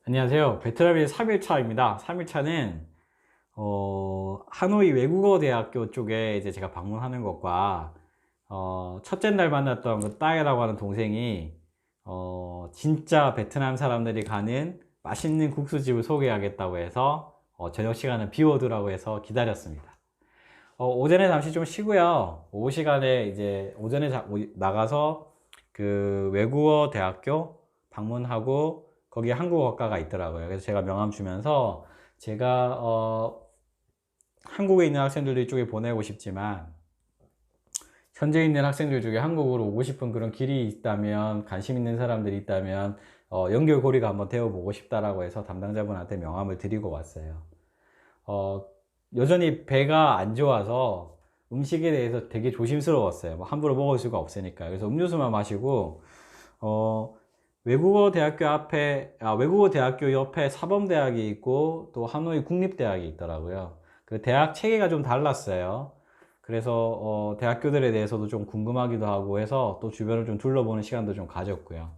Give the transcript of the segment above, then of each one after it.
안녕하세요. 베트남의 3일차입니다. 3일차는 하노이 외국어 대학교 쪽에 이제 제가 방문하는 것과 첫째 날 만났던 그 따이라고 하는 동생이 진짜 베트남 사람들이 가는 맛있는 국수집을 소개하겠다고 해서 저녁 시간을 비워두라고 해서 기다렸습니다. 오전에 잠시 좀 쉬고요. 오후 시간에 이제 오전에 나가서 그 외국어 대학교 방문하고 거기에 한국어과가 있더라고요. 그래서 제가 명함 주면서 제가 한국에 있는 학생들도 이쪽에 보내고 싶지만 현재 있는 학생들 중에 한국으로 오고 싶은 그런 길이 있다면, 관심 있는 사람들이 있다면 연결고리가 한번 되어 보고 싶다라고 해서 담당자분한테 명함을 드리고 왔어요. 어, 여전히 배가 안 좋아서 음식에 대해서 되게 조심스러웠어요. 뭐 함부로 먹을 수가 없으니까. 그래서 음료수만 마시고, 어, 외국어 대학교 옆에 사범대학이 있고, 또 하노이 국립대학이 있더라고요. 그 대학 체계가 좀 달랐어요. 그래서, 대학교들에 대해서도 좀 궁금하기도 하고 해서 또 주변을 좀 둘러보는 시간도 좀 가졌고요.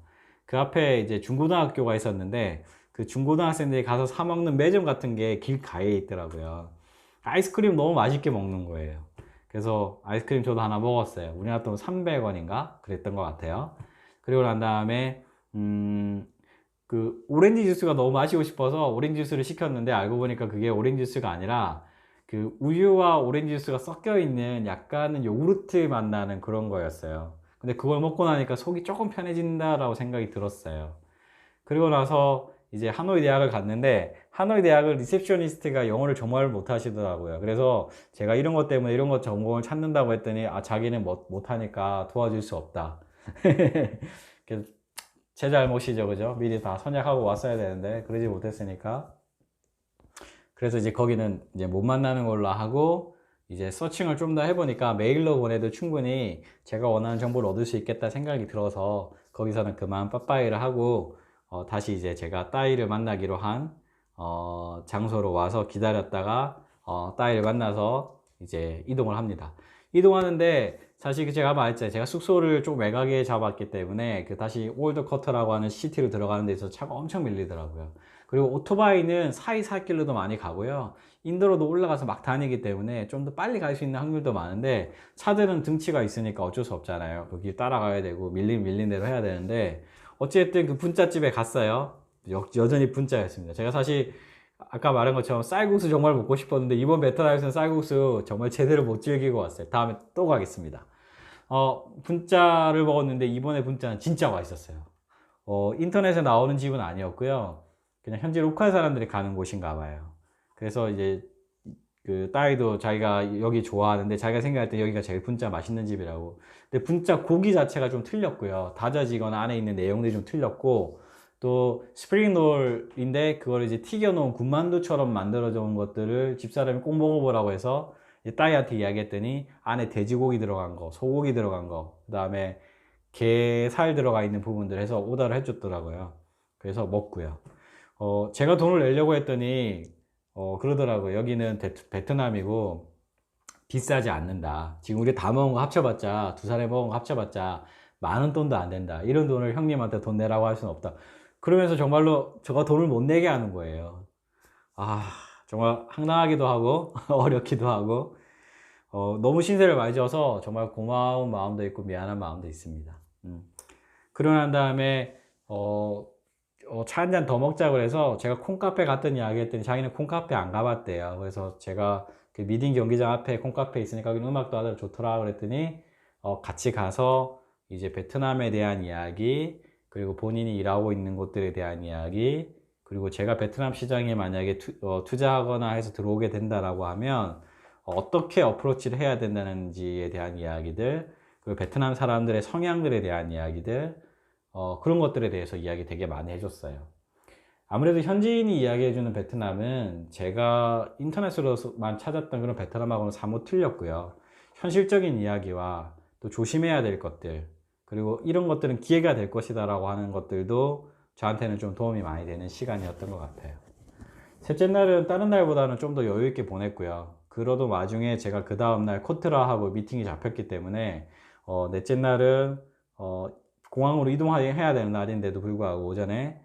그 앞에 이제 중고등학교가 있었는데, 그 중고등학생들이 가서 사 먹는 매점 같은 게 길가에 있더라고요. 아이스크림 너무 맛있게 먹는 거예요. 그래서 아이스크림 저도 하나 먹었어요. 우리나라 돈 300원인가? 그랬던 것 같아요. 그리고 난 다음에, 그 오렌지 주스가 너무 마시고 싶어서 오렌지 주스를 시켰는데 알고 보니까 그게 오렌지 주스가 아니라 그 우유와 오렌지 주스가 섞여 있는 약간은 요구르트 맛 나는 그런 거였어요. 근데 그걸 먹고 나니까 속이 조금 편해진다라고 생각이 들었어요. 그리고 나서 이제 하노이 대학을 갔는데 하노이 대학을 리셉셔니스트가 영어를 정말 못하시더라고요. 그래서 제가 이런 것 때문에 이런 것 전공을 찾는다고 했더니 자기는 못하니까 도와줄 수 없다. 그래서 제 잘못이죠, 그죠? 미리 다 선약하고 왔어야 되는데 그러지 못했으니까. 그래서 이제 거기는 이제 못 만나는 걸로 하고 이제 서칭을 좀 더 해보니까 메일로 보내도 충분히 제가 원하는 정보를 얻을 수 있겠다 생각이 들어서 거기서는 그만 빠빠이를 하고 다시 이제 제가 따이를 만나기로 한 장소로 와서 기다렸다가 따이를 만나서 이제 이동을 합니다. 이동하는데 사실 제가 말했잖아요. 제가 숙소를 좀 외곽에 잡았기 때문에 그 다시 올드커터라고 하는 시티로 들어가는 데 있어서 차가 엄청 밀리더라고요. 그리고 오토바이는 사이사길로도 많이 가고요. 인도로도 올라가서 막 다니기 때문에 좀 더 빨리 갈 수 있는 확률도 많은데 차들은 등치가 있으니까 어쩔 수 없잖아요. 그 길 따라가야 되고 밀린 대로 해야 되는데 어쨌든 그 분짜집에 갔어요. 여전히 분짜였습니다. 제가 사실 아까 말한 것처럼 쌀국수 정말 먹고 싶었는데 이번 베트남에서는 쌀국수 정말 제대로 못 즐기고 왔어요. 다음에 또 가겠습니다. 분짜를 먹었는데 이번에 분짜는 진짜 맛있었어요. 인터넷에 나오는 집은 아니었고요. 그냥 현지 로컬 사람들이 가는 곳인가 봐요. 그래서 이제 그 딸도 자기가 여기 좋아하는데 자기가 생각할 때 여기가 제일 분짜 맛있는 집이라고. 근데 분짜 고기 자체가 좀 틀렸고요. 다져지거나 안에 있는 내용들이 좀 틀렸고 또 스프링롤인데 그걸 이제 튀겨놓은 군만두처럼 만들어져 온 것들을 집사람이 꼭 먹어보라고 해서 딸한테 이야기했더니 안에 돼지고기 들어간 거, 소고기 들어간 거, 그 다음에 게살 들어가 있는 부분들 해서 오더를 해줬더라고요. 그래서 먹고요. 제가 돈을 내려고 했더니, 그러더라고요. 여기는 베트남이고 비싸지 않는다. 지금 우리 다 먹은 거 합쳐봤자, 두 사람이 먹은 거 합쳐봤자, 많은 돈도 안 된다. 이런 돈을 형님한테 돈 내라고 할 수는 없다. 그러면서 정말로 제가 돈을 못 내게 하는 거예요. 아, 정말 황당하기도 하고, 어렵기도 하고, 너무 신세를 많이 져서 정말 고마운 마음도 있고 미안한 마음도 있습니다. 그러고 난 다음에, 차 한 잔 더 먹자고 해서 제가 콩카페 갔더니 이야기했더니 자기는 콩카페 안 가봤대요. 그래서 제가 그 미딩 경기장 앞에 콩카페 있으니까 여기 음악도 하더라 좋더라 그랬더니 같이 가서 이제 베트남에 대한 이야기 그리고 본인이 일하고 있는 곳들에 대한 이야기 그리고 제가 베트남 시장에 만약에 투자하거나 해서 들어오게 된다라고 하면 어떻게 어프로치를 해야 된다는지에 대한 이야기들 그리고 베트남 사람들의 성향들에 대한 이야기들 그런 것들에 대해서 이야기 되게 많이 해줬어요. 아무래도 현지인이 이야기해주는 베트남은 제가 인터넷으로만 찾았던 그런 베트남하고는 사뭇 틀렸고요. 현실적인 이야기와 또 조심해야 될 것들, 그리고 이런 것들은 기회가 될 것이다 라고 하는 것들도 저한테는 좀 도움이 많이 되는 시간이었던 것 같아요. 셋째 날은 다른 날보다는 좀 더 여유 있게 보냈고요. 그러도 와중에 제가 그 다음날 코트라하고 미팅이 잡혔기 때문에 넷째 날은 공항으로 이동해야 되는 날인데도 불구하고 오전에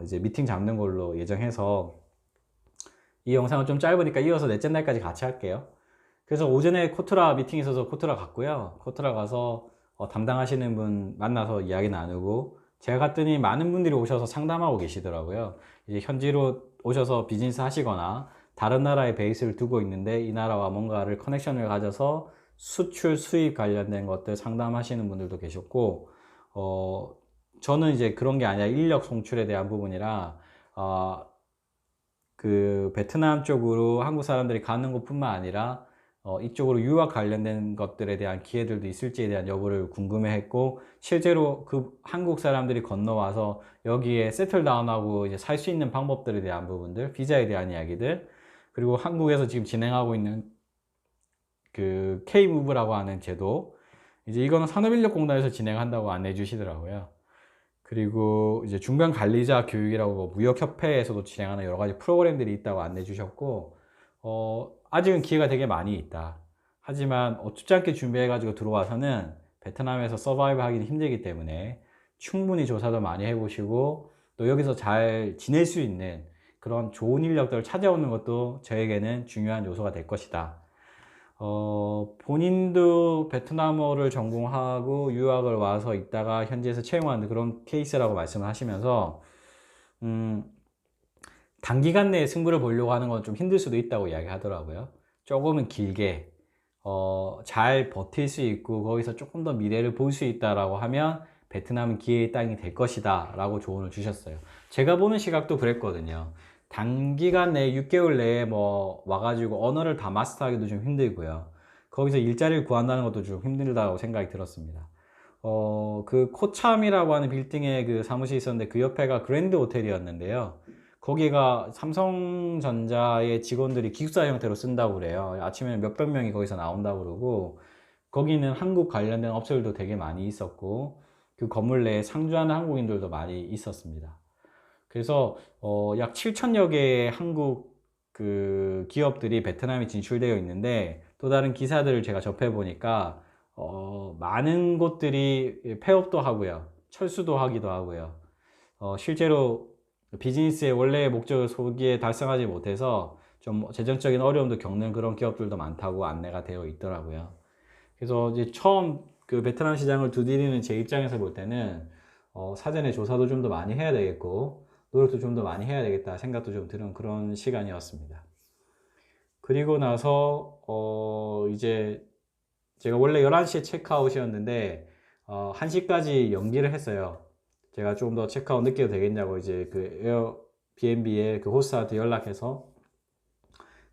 이제 미팅 잡는 걸로 예정해서 이 영상은 좀 짧으니까 이어서 넷째 날까지 같이 할게요. 그래서 오전에 코트라 미팅이 있어서 코트라 갔고요. 코트라 가서 담당하시는 분 만나서 이야기 나누고, 제가 갔더니 많은 분들이 오셔서 상담하고 계시더라고요. 이제 현지로 오셔서 비즈니스 하시거나 다른 나라에 베이스를 두고 있는데 이 나라와 뭔가를 커넥션을 가져서 수출 수입 관련된 것들 상담하시는 분들도 계셨고, 저는 이제 그런 게 아니라 인력 송출에 대한 부분이라 그 베트남 쪽으로 한국 사람들이 가는 것뿐만 아니라 이쪽으로 유학 관련된 것들에 대한 기회들도 있을지에 대한 여부를 궁금해했고, 실제로 그 한국 사람들이 건너와서 여기에 세틀다운하고 이제 살 수 있는 방법들에 대한 부분들, 비자에 대한 이야기들, 그리고 한국에서 지금 진행하고 있는 그 K-무브라고 하는 제도, 이제 이거는 산업인력공단에서 진행한다고 안내해 주시더라고요. 그리고 이제 중간 관리자 교육이라고 무역협회에서도 진행하는 여러 가지 프로그램들이 있다고 안내해 주셨고, 아직은 기회가 되게 많이 있다. 하지만 어렵지 않게 준비해가지고 들어와서는 베트남에서 서바이브 하기는 힘들기 때문에 충분히 조사도 많이 해보시고, 또 여기서 잘 지낼 수 있는 그런 좋은 인력들을 찾아오는 것도 저에게는 중요한 요소가 될 것이다. 본인도 베트남어를 전공하고 유학을 와서 있다가 현지에서 채용하는 그런 케이스라고 말씀을 하시면서, 단기간 내에 승부를 보려고 하는 건 좀 힘들 수도 있다고 이야기 하더라고요. 조금은 길게, 잘 버틸 수 있고, 거기서 조금 더 미래를 볼 수 있다라고 하면 베트남은 기회의 땅이 될 것이다 라고 조언을 주셨어요. 제가 보는 시각도 그랬거든요. 단기간 내에 6개월 내에 뭐 와가지고 언어를 다 마스터하기도 좀 힘들고요. 거기서 일자리를 구한다는 것도 좀 힘들다고 생각이 들었습니다. 그 코참이라고 하는 빌딩에 그 사무실이 있었는데 그 옆에가 그랜드 호텔이었는데요. 거기가 삼성전자의 직원들이 기숙사 형태로 쓴다고 그래요. 아침에는 몇백 명이 거기서 나온다고 그러고, 거기는 한국 관련된 업체들도 되게 많이 있었고, 그 건물 내에 상주하는 한국인들도 많이 있었습니다. 그래서 약 7천여 개의 한국 그 기업들이 베트남에 진출되어 있는데, 또 다른 기사들을 제가 접해 보니까 많은 곳들이 폐업도 하고요, 철수도 하기도 하고요. 실제로 비즈니스의 원래의 목적을 소기에 달성하지 못해서 좀 재정적인 어려움도 겪는 그런 기업들도 많다고 안내가 되어 있더라고요. 그래서 이제 처음 그 베트남 시장을 두드리는 제 입장에서 볼 때는 사전에 조사도 좀 더 많이 해야 되겠고, 노력도 좀 더 많이 해야 되겠다 생각도 좀 드는 그런 시간이었습니다. 그리고 나서 이제 제가 원래 11시에 체크아웃이었는데 1시까지 연기를 했어요. 제가 조금 더 체크아웃 늦게 해도 되겠냐고 이제 그 에어비앤비의 그 호스트한테 연락해서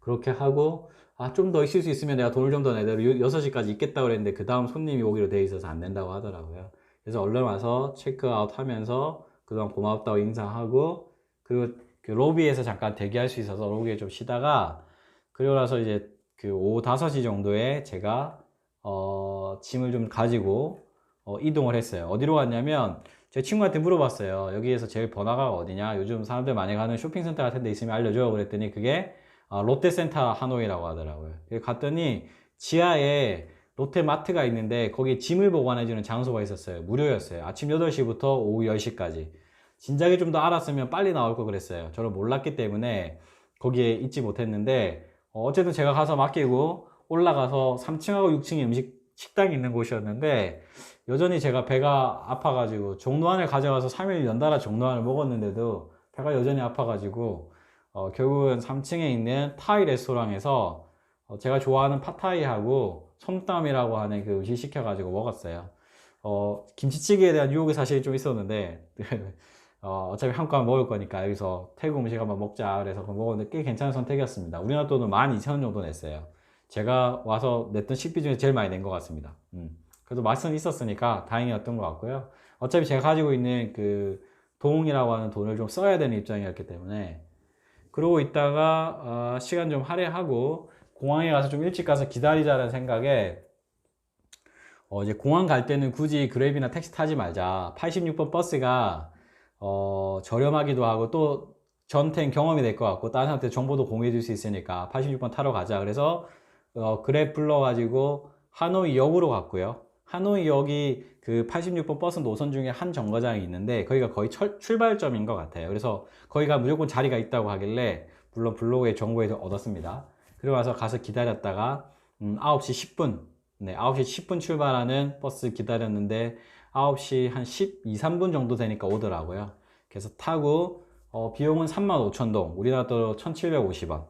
그렇게 하고, 좀 더 있을 수 있으면 내가 돈을 좀 더 내더라도 6시까지 있겠다고 그랬는데 그 다음 손님이 오기로 돼 있어서 안 된다고 하더라고요. 그래서 얼른 와서 체크아웃 하면서 그동안 고맙다고 인사하고, 그리고 그 로비에서 잠깐 대기할 수 있어서 로비에 좀 쉬다가, 그리고 나서 이제 그 오후 5시 정도에 제가 짐을 좀 가지고 이동을 했어요. 어디로 갔냐면 제 친구한테 물어봤어요. 여기에서 제일 번화가가 어디냐? 요즘 사람들 많이 가는 쇼핑센터 같은 데 있으면 알려줘. 그랬더니 그게 롯데센터 하노이라고 하더라고요. 갔더니 지하에 롯데마트가 있는데 거기에 짐을 보관해주는 장소가 있었어요. 무료였어요. 아침 8시부터 오후 10시까지. 진작에 좀 더 알았으면 빨리 나올 걸 그랬어요. 저를 몰랐기 때문에 거기에 있지 못했는데, 어쨌든 제가 가서 맡기고 올라가서 3층하고 6층에 식당이 있는 곳이었는데, 여전히 제가 배가 아파가지고 종로안을 가져가서 3일 연달아 종로안을 먹었는데도 배가 여전히 아파가지고 결국은 3층에 있는 타이 레스토랑에서 제가 좋아하는 팟타이하고 솜땀이라고 하는 그 음식 시켜가지고 먹었어요. 김치찌개에 대한 유혹이 사실 좀 있었는데 어차피 한국 가면 먹을 거니까 여기서 태국 음식 한번 먹자 그래서 그거 먹었는데 꽤 괜찮은 선택이었습니다. 우리나라 돈은 12,000원 정도 냈어요. 제가 와서 냈던 식비 중에 제일 많이 낸 것 같습니다. 그래도 맛은 있었으니까 다행이었던 것 같고요. 어차피 제가 가지고 있는 그 동이라고 하는 돈을 좀 써야 되는 입장이었기 때문에, 그러고 있다가 시간 좀 할애하고 공항에 가서 좀 일찍 가서 기다리자는 생각에 이제 공항 갈 때는 굳이 그랩이나 택시 타지 말자. 86번 버스가 저렴하기도 하고 또 전탱 경험이 될 것 같고 다른 사람한테 정보도 공유해 줄 수 있으니까 86번 타러 가자. 그래서 그랩 불러가지고 하노이 역으로 갔고요. 하노이 역이 그 86번 버스 노선 중에 한 정거장이 있는데 거기가 거의 출발점인 것 같아요. 그래서 거기가 무조건 자리가 있다고 하길래 물론 블로그에 정보에 얻었습니다. 그리고 와서 가서 기다렸다가 9시 10분, 네, 9시 10분 출발하는 버스 기다렸는데 9시 한 12, 3분 정도 되니까 오더라고요. 그래서 타고 비용은 35,000동, 우리나라 돈 1,750원.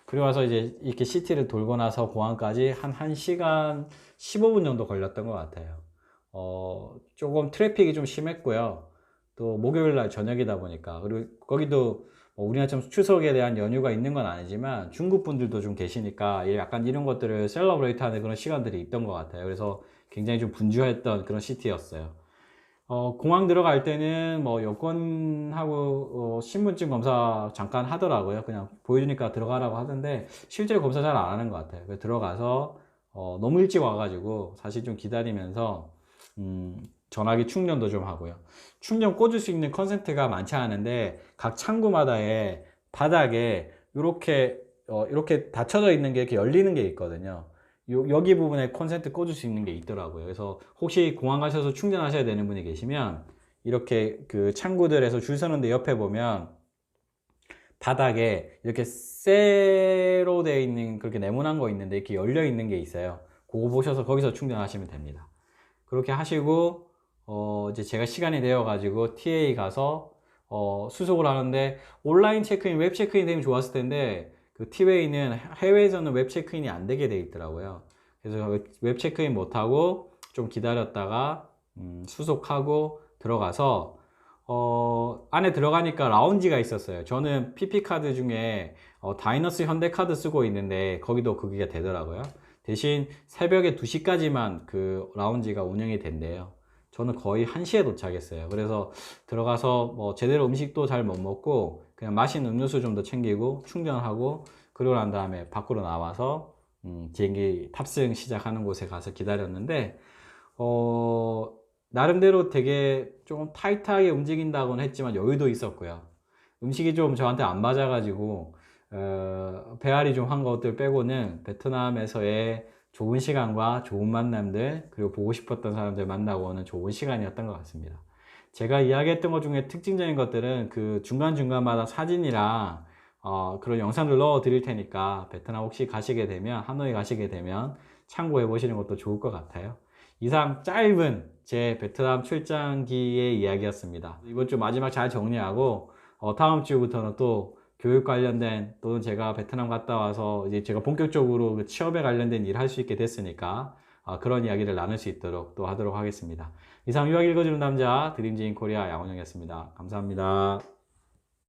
그리고 와서 이제 이렇게 시티를 돌고 나서 공항까지 한 1시간 15분 정도 걸렸던 것 같아요. 조금 트래픽이 좀 심했고요. 또 목요일 날 저녁이다 보니까. 그리고 거기도 뭐 우리나라처럼 추석에 대한 연휴가 있는 건 아니지만 중국 분들도 좀 계시니까 약간 이런 것들을 셀러브레이트 하는 그런 시간들이 있던 것 같아요. 그래서 굉장히 좀 분주했던 그런 시티였어요. 공항 들어갈 때는 뭐 여권하고 신분증 검사 잠깐 하더라고요. 그냥 보여주니까 들어가라고 하던데 실제로 검사 잘 안 하는 것 같아요. 그래서 들어가서 너무 일찍 와가지고 사실 좀 기다리면서 전화기 충전도 좀 하고요. 충전 꽂을 수 있는 컨센트가 많지 않은데 각 창구마다의 바닥에 이렇게 닫혀져 있는 게 이렇게 열리는 게 있거든요. 여기 부분에 콘센트 꽂을 수 있는 게 있더라고요. 그래서 혹시 공항 가셔서 충전하셔야 되는 분이 계시면 이렇게 그 창구들에서 줄 서는데 옆에 보면 바닥에 이렇게 쇠로 되어 있는 그렇게 네모난 거 있는데 이렇게 열려 있는 게 있어요. 그거 보셔서 거기서 충전하시면 됩니다. 그렇게 하시고 이제 제가 시간이 되어 가지고 TA 가서 수속을 하는데 온라인 체크인, 웹 체크인 되면 좋았을 텐데 그 티웨이는 해외에서는 웹 체크인이 안 되게 돼 있더라고요. 그래서 웹 체크인 못하고 좀 기다렸다가 수속하고 들어가서 안에 들어가니까 라운지가 있었어요. 저는 PP카드 중에 다이너스 현대카드 쓰고 있는데 거기도 그게 되더라고요. 대신 새벽에 2시까지만 그 라운지가 운영이 된대요. 저는 거의 1시에 도착했어요. 그래서 들어가서 뭐 제대로 음식도 잘 못 먹고 그냥 마시는 음료수 좀 더 챙기고 충전하고 그러고 난 다음에 밖으로 나와서 비행기 탑승 시작하는 곳에 가서 기다렸는데 나름대로 되게 조금 타이트하게 움직인다고는 했지만 여유도 있었고요. 음식이 좀 저한테 안 맞아가지고 배앓이 좀 한 것들 빼고는 베트남에서의 좋은 시간과 좋은 만남들 그리고 보고 싶었던 사람들 만나고 오는 좋은 시간이었던 것 같습니다. 제가 이야기했던 것 중에 특징적인 것들은 그 중간중간마다 사진이랑 그런 영상들 넣어 드릴 테니까 베트남 혹시 가시게 되면 하노이 가시게 되면 참고해 보시는 것도 좋을 것 같아요. 이상 짧은 제 베트남 출장기의 이야기였습니다. 이번 주 마지막 잘 정리하고 다음 주부터는 또 교육 관련된 또는 제가 베트남 갔다 와서 이제 제가 본격적으로 그 취업에 관련된 일을 할 수 있게 됐으니까 그런 이야기를 나눌 수 있도록 또 하도록 하겠습니다. 이상 유학 읽어주는 남자 드림지인 코리아 양원영이었습니다. 감사합니다.